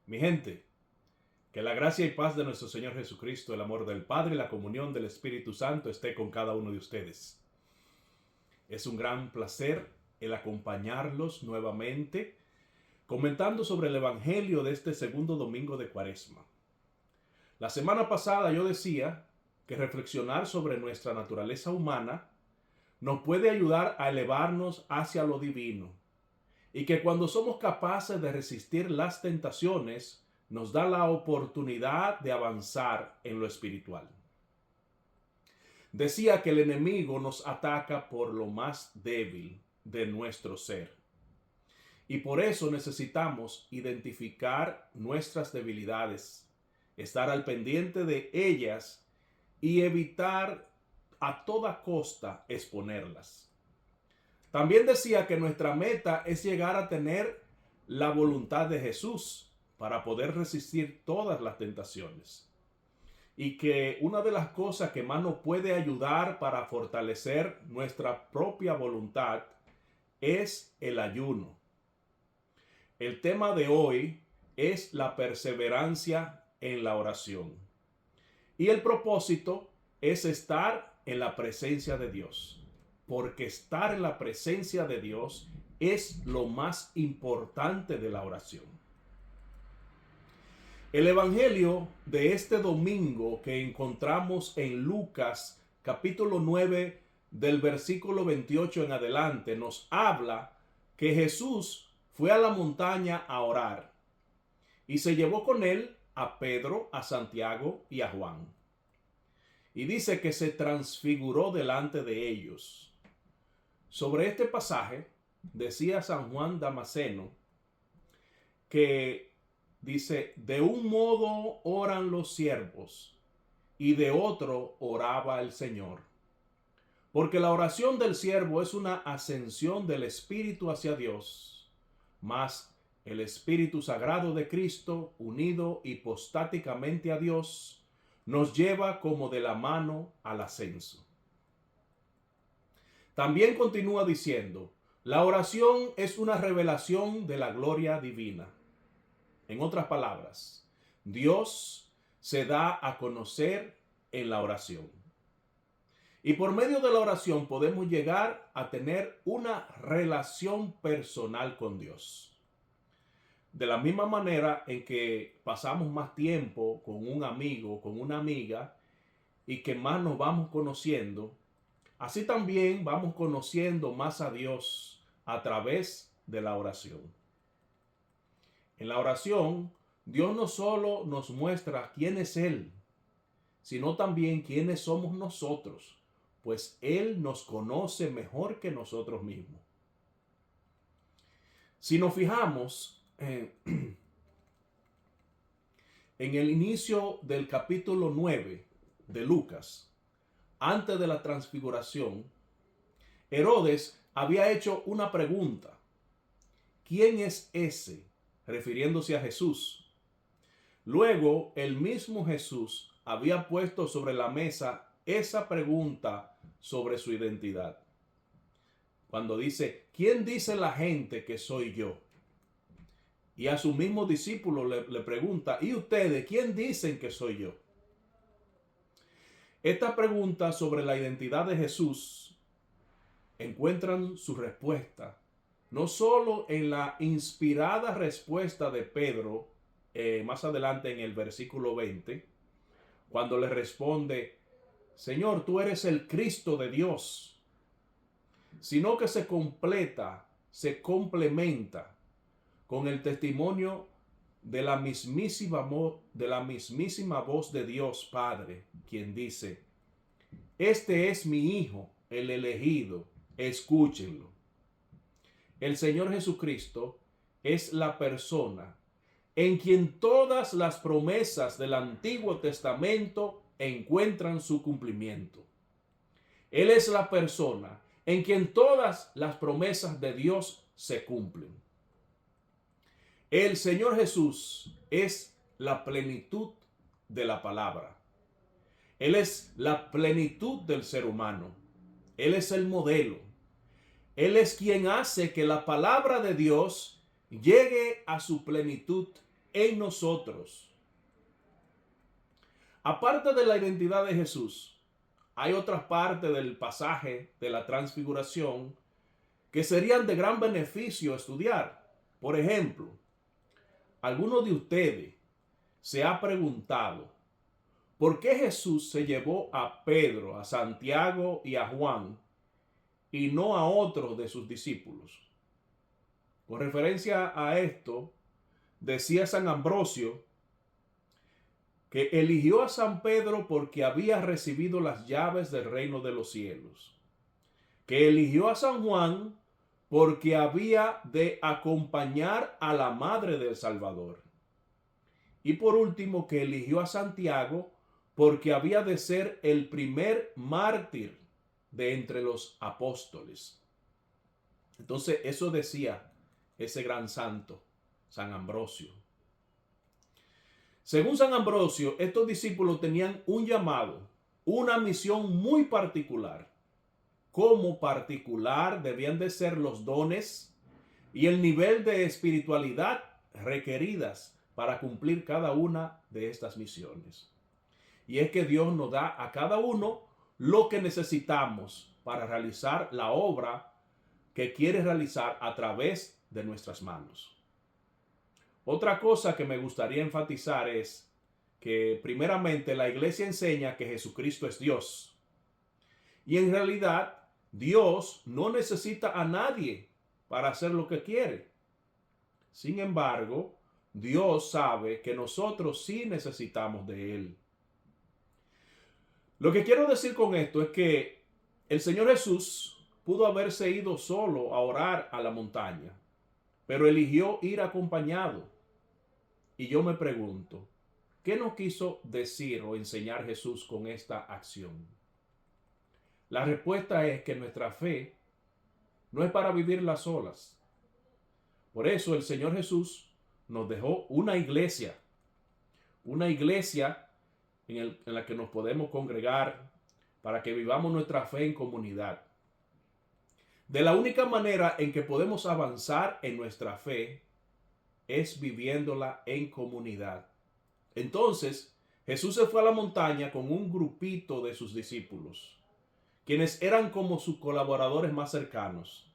Mi gente, que la gracia y paz de nuestro Señor Jesucristo, el amor del Padre y la comunión del Espíritu Santo esté con cada uno de ustedes. Es un gran placer el acompañarlos nuevamente comentando sobre el Evangelio de este segundo domingo de Cuaresma. La semana pasada yo decía que reflexionar sobre nuestra naturaleza humana nos puede ayudar a elevarnos hacia lo divino y que cuando somos capaces de resistir las tentaciones nos da la oportunidad de avanzar en lo espiritual. Decía que el enemigo nos ataca por lo más débil de nuestro ser. Y por eso necesitamos identificar nuestras debilidades, estar al pendiente de ellas y evitar a toda costa exponerlas. También decía que nuestra meta es llegar a tener la voluntad de Jesús para poder resistir todas las tentaciones. Y que una de las cosas que más nos puede ayudar para fortalecer nuestra propia voluntad es el ayuno. El tema de hoy es la perseverancia en la oración. Y el propósito es estar en la presencia de Dios. Porque estar en la presencia de Dios es lo más importante de la oración. El evangelio de este domingo que encontramos en Lucas capítulo 9 del versículo 28 en adelante nos habla que Jesús fue a la montaña a orar y se llevó con él a Pedro, a Santiago y a Juan. Y dice que se transfiguró delante de ellos. Sobre este pasaje decía San Juan Damasceno que dice, de un modo oran los siervos y de otro oraba el Señor. Porque la oración del siervo es una ascensión del Espíritu hacia Dios, mas el Espíritu Sagrado de Cristo, unido hipostáticamente a Dios, nos lleva como de la mano al ascenso. También continúa diciendo, la oración es una revelación de la gloria divina. En otras palabras, Dios se da a conocer en la oración. Y por medio de la oración podemos llegar a tener una relación personal con Dios. De la misma manera en que pasamos más tiempo con un amigo, con una amiga, y que más nos vamos conociendo, así también vamos conociendo más a Dios a través de la oración. En la oración, Dios no solo nos muestra quién es Él, sino también quiénes somos nosotros, pues Él nos conoce mejor que nosotros mismos. Si nos fijamos en el inicio del capítulo 9 de Lucas, antes de la transfiguración, Herodes había hecho una pregunta. ¿Quién es ese? Refiriéndose a Jesús. Luego, el mismo Jesús había puesto sobre la mesa esa pregunta sobre su identidad. Cuando dice, ¿quién dice la gente que soy yo? Y a su mismo discípulo le pregunta, ¿y ustedes quién dicen que soy yo? Esta pregunta sobre la identidad de Jesús encuentran su respuesta no solo en la inspirada respuesta de Pedro, más adelante en el versículo 20, cuando le responde, Señor, tú eres el Cristo de Dios, sino que se completa, se complementa con el testimonio de la mismísima voz de Dios Padre, quien dice, este es mi Hijo, el elegido, escúchenlo. El Señor Jesucristo es la persona en quien todas las promesas del Antiguo Testamento encuentran su cumplimiento. Él es la persona en quien todas las promesas de Dios se cumplen. El Señor Jesús es la plenitud de la palabra. Él es la plenitud del ser humano. Él es el modelo. Él es quien hace que la palabra de Dios llegue a su plenitud en nosotros. Aparte de la identidad de Jesús, hay otras partes del pasaje de la transfiguración que serían de gran beneficio estudiar. Por ejemplo, ¿alguno de ustedes se ha preguntado por qué Jesús se llevó a Pedro, a Santiago y a Juan y no a otros de sus discípulos? Con referencia a esto, decía San Ambrosio que eligió a San Pedro porque había recibido las llaves del reino de los cielos, que eligió a San Juan porque había de acompañar a la madre del Salvador, y por último que eligió a Santiago porque había de ser el primer mártir de entre los apóstoles. Entonces eso decía ese gran santo, San Ambrosio. Según San Ambrosio, estos discípulos tenían un llamado, una misión muy particular. Como particular debían de ser los dones y el nivel de espiritualidad requeridas para cumplir cada una de estas misiones. Y es que Dios nos da a cada uno lo que necesitamos para realizar la obra que quiere realizar a través de nuestras manos. Otra cosa que me gustaría enfatizar es que primeramente la iglesia enseña que Jesucristo es Dios. Y en realidad Dios no necesita a nadie para hacer lo que quiere. Sin embargo, Dios sabe que nosotros sí necesitamos de Él. Lo que quiero decir con esto es que el Señor Jesús pudo haberse ido solo a orar a la montaña, pero eligió ir acompañado. Y yo me pregunto, ¿qué nos quiso decir o enseñar Jesús con esta acción? La respuesta es que nuestra fe no es para vivirla solas. Por eso el Señor Jesús nos dejó una iglesia en la que nos podemos congregar para que vivamos nuestra fe en comunidad. De la única manera en que podemos avanzar en nuestra fe es viviéndola en comunidad. Entonces, Jesús se fue a la montaña con un grupito de sus discípulos, quienes eran como sus colaboradores más cercanos.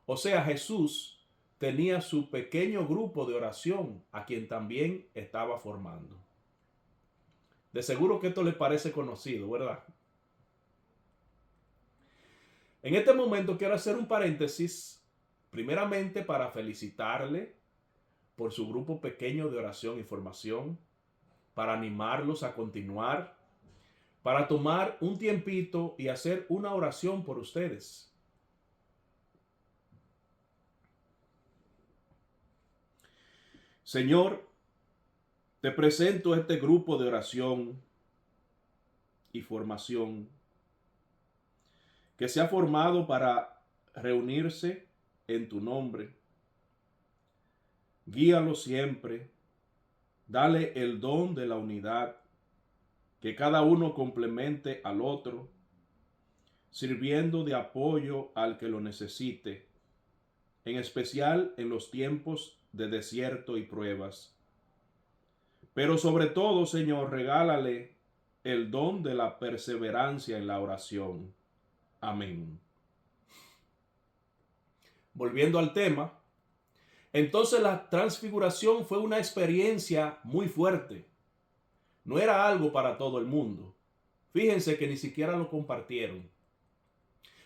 O sea, Jesús tenía su pequeño grupo de oración a quien también estaba formando. De seguro que esto les parece conocido, ¿verdad? En este momento quiero hacer un paréntesis, primeramente para felicitarle por su grupo pequeño de oración y formación, para animarlos a continuar, para tomar un tiempito y hacer una oración por ustedes. Señor, te presento este grupo de oración y formación que se ha formado para reunirse en tu nombre. Guíalo siempre, dale el don de la unidad, que cada uno complemente al otro, sirviendo de apoyo al que lo necesite, en especial en los tiempos de desierto y pruebas. Pero sobre todo, Señor, regálale el don de la perseverancia en la oración. Amén. Volviendo al tema, entonces la transfiguración fue una experiencia muy fuerte. No era algo para todo el mundo. Fíjense que ni siquiera lo compartieron.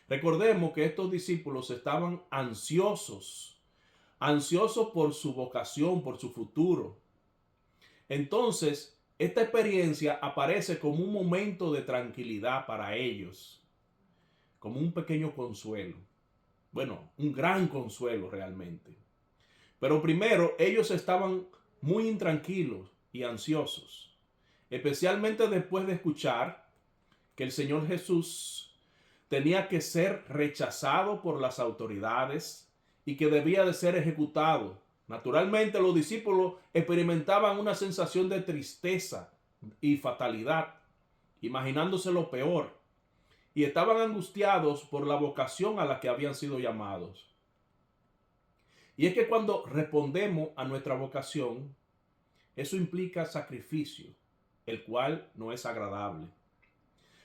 Recordemos que estos discípulos estaban ansiosos por su vocación, por su futuro. Entonces, esta experiencia aparece como un momento de tranquilidad para ellos, como un pequeño consuelo. Bueno, un gran consuelo realmente. Pero primero, ellos estaban muy intranquilos y ansiosos, especialmente después de escuchar que el Señor Jesús tenía que ser rechazado por las autoridades y que debía de ser ejecutado. Naturalmente, los discípulos experimentaban una sensación de tristeza y fatalidad, imaginándose lo peor, y estaban angustiados por la vocación a la que habían sido llamados. Y es que cuando respondemos a nuestra vocación, Eso implica sacrificio, el cual no es agradable.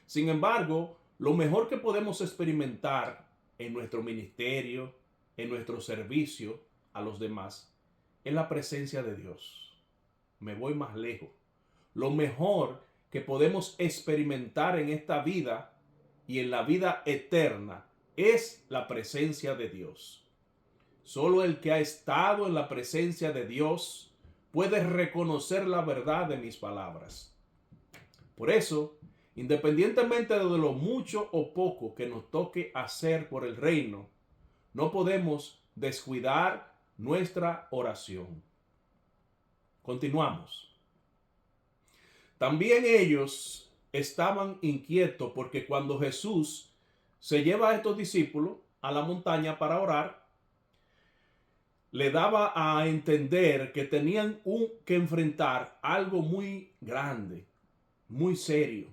Sin embargo, lo mejor que podemos experimentar en nuestro ministerio, en nuestro servicio a los demás, es la presencia de Dios. Me voy más lejos. Lo mejor que podemos experimentar en esta vida y en la vida eterna es la presencia de Dios. Solo el que ha estado en la presencia de Dios puede reconocer la verdad de mis palabras. Por eso, independientemente de lo mucho o poco que nos toque hacer por el reino, no podemos descuidar nuestra oración. Continuamos. También ellos estaban inquietos porque cuando Jesús se lleva a estos discípulos a la montaña para orar, le daba a entender que tenían que enfrentar algo muy grande, muy serio.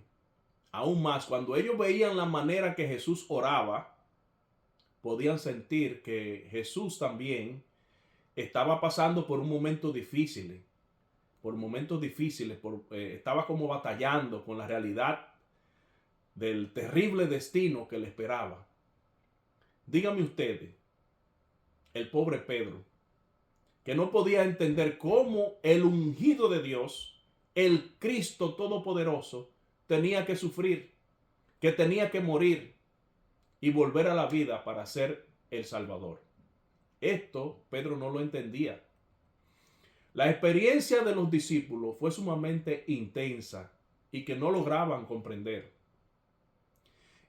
Aún más, cuando ellos veían la manera que Jesús oraba, podían sentir que Jesús también estaba pasando por un momento difícil, estaba como batallando con la realidad del terrible destino que le esperaba. Díganme ustedes, el pobre Pedro, que no podía entender cómo el ungido de Dios, el Cristo Todopoderoso, tenía que sufrir, que tenía que morir y volver a la vida para ser el Salvador. Esto Pedro no lo entendía. La experiencia de los discípulos fue sumamente intensa y que no lograban comprender.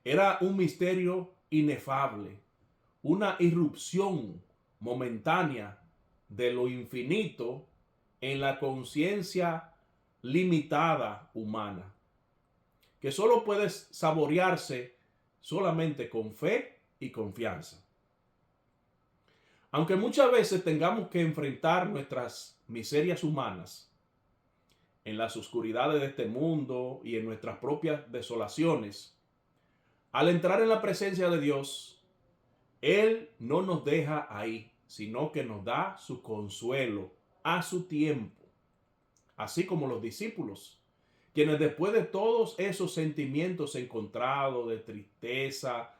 Era un misterio inefable, una irrupción momentánea de lo infinito en la conciencia limitada humana, que solo puede saborearse solamente con fe y confianza. Aunque muchas veces tengamos que enfrentar nuestras miserias humanas en las oscuridades de este mundo y en nuestras propias desolaciones, al entrar en la presencia de Dios, Él no nos deja ahí, sino que nos da su consuelo a su tiempo, así como los discípulos, quienes después de todos esos sentimientos encontrados de tristeza,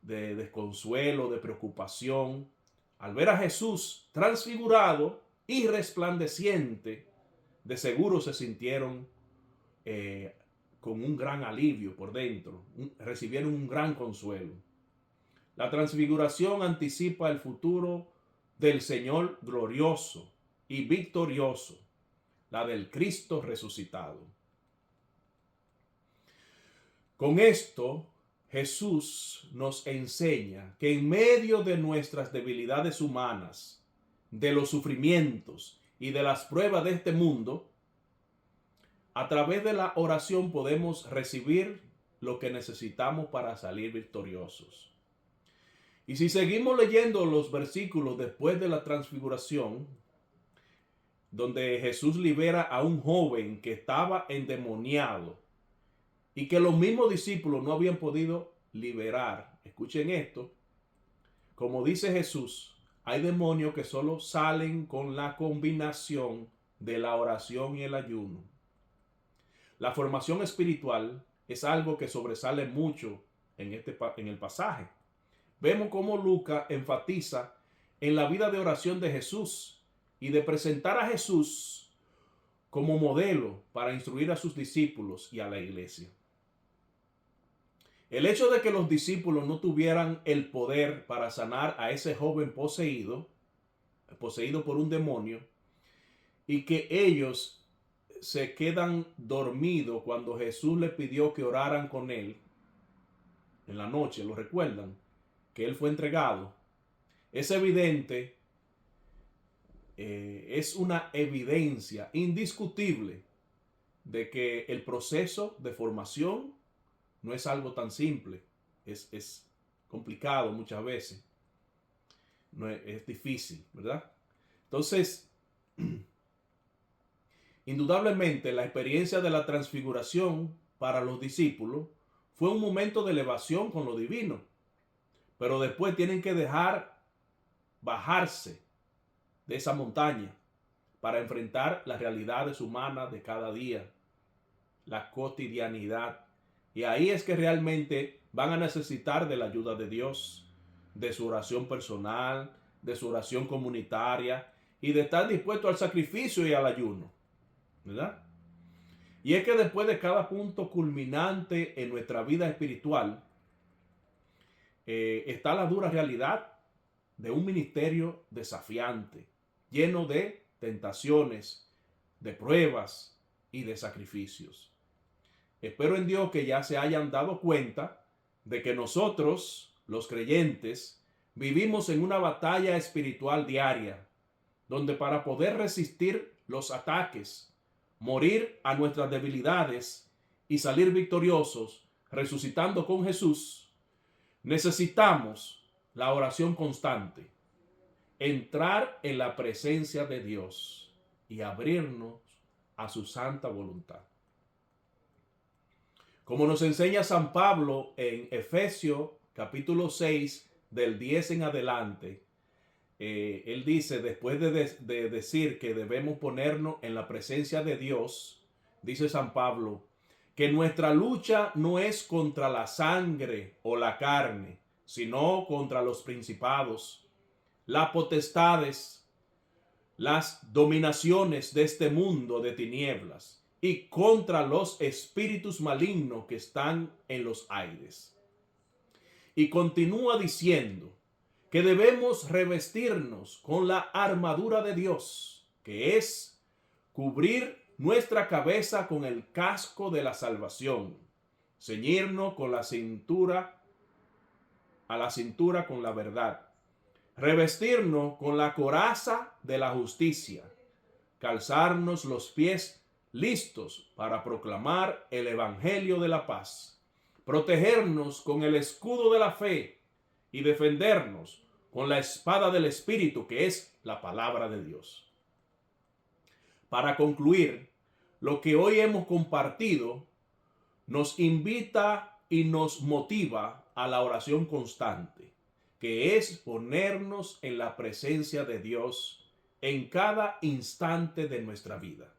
de desconsuelo, de preocupación, al ver a Jesús transfigurado y resplandeciente, de seguro se sintieron con un gran alivio por dentro, recibieron un gran consuelo. La transfiguración anticipa el futuro del Señor glorioso y victorioso, la del Cristo resucitado. Con esto, Jesús nos enseña que en medio de nuestras debilidades humanas, de los sufrimientos y de las pruebas de este mundo, a través de la oración podemos recibir lo que necesitamos para salir victoriosos. Y si seguimos leyendo los versículos después de la transfiguración, donde Jesús libera a un joven que estaba endemoniado y que los mismos discípulos no habían podido liberar. Escuchen esto. Como dice Jesús, hay demonios que solo salen con la combinación de la oración y el ayuno. La formación espiritual es algo que sobresale mucho en el pasaje. Vemos cómo Lucas enfatiza en la vida de oración de Jesús y de presentar a Jesús como modelo para instruir a sus discípulos y a la iglesia. El hecho de que los discípulos no tuvieran el poder para sanar a ese joven poseído por un demonio, y que ellos se quedan dormidos cuando Jesús les pidió que oraran con él en la noche, ¿lo recuerdan? Que él fue entregado. Es evidente, es una evidencia indiscutible de que el proceso de formación no es algo tan simple, es complicado muchas veces, no es difícil, ¿verdad? Entonces, indudablemente la experiencia de la transfiguración para los discípulos fue un momento de elevación con lo divino, pero después tienen que dejar bajarse de esa montaña para enfrentar las realidades humanas de cada día, la cotidianidad. Y ahí es que realmente van a necesitar de la ayuda de Dios, de su oración personal, de su oración comunitaria y de estar dispuesto al sacrificio y al ayuno, ¿verdad? Y es que después de cada punto culminante en nuestra vida espiritual, está la dura realidad de un ministerio desafiante, lleno de tentaciones, de pruebas y de sacrificios. Espero en Dios que ya se hayan dado cuenta de que nosotros, los creyentes, vivimos en una batalla espiritual diaria, donde para poder resistir los ataques, morir a nuestras debilidades y salir victoriosos, resucitando con Jesús, necesitamos la oración constante, entrar en la presencia de Dios y abrirnos a su santa voluntad. Como nos enseña San Pablo en Efesios capítulo 6 del 10 en adelante, él dice, después de decir que debemos ponernos en la presencia de Dios, dice San Pablo, que nuestra lucha no es contra la sangre o la carne, sino contra los principados, las potestades, las dominaciones de este mundo de tinieblas y contra los espíritus malignos que están en los aires. Y continúa diciendo que debemos revestirnos con la armadura de Dios, que es cubrir nuestra cabeza con el casco de la salvación, ceñirnos con la cintura, a la cintura con la verdad, revestirnos con la coraza de la justicia, calzarnos los pies listos para proclamar el evangelio de la paz, protegernos con el escudo de la fe y defendernos con la espada del Espíritu, que es la palabra de Dios. Para concluir, lo que hoy hemos compartido nos invita y nos motiva a la oración constante, que es ponernos en la presencia de Dios en cada instante de nuestra vida.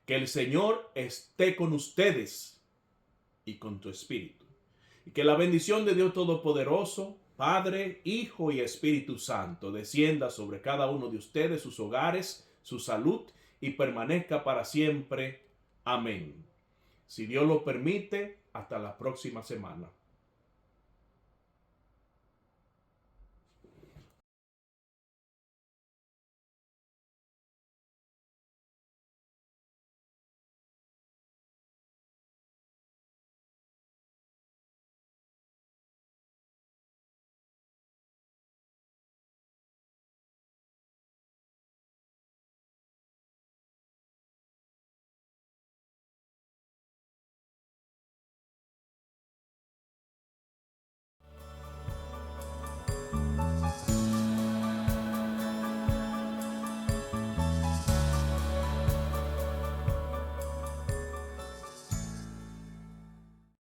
Que el Señor esté con ustedes y con tu espíritu. Y que la bendición de Dios Todopoderoso, Padre, Hijo y Espíritu Santo, descienda sobre cada uno de ustedes, sus hogares, su salud y permanezca para siempre. Amén. Si Dios lo permite, hasta la próxima semana.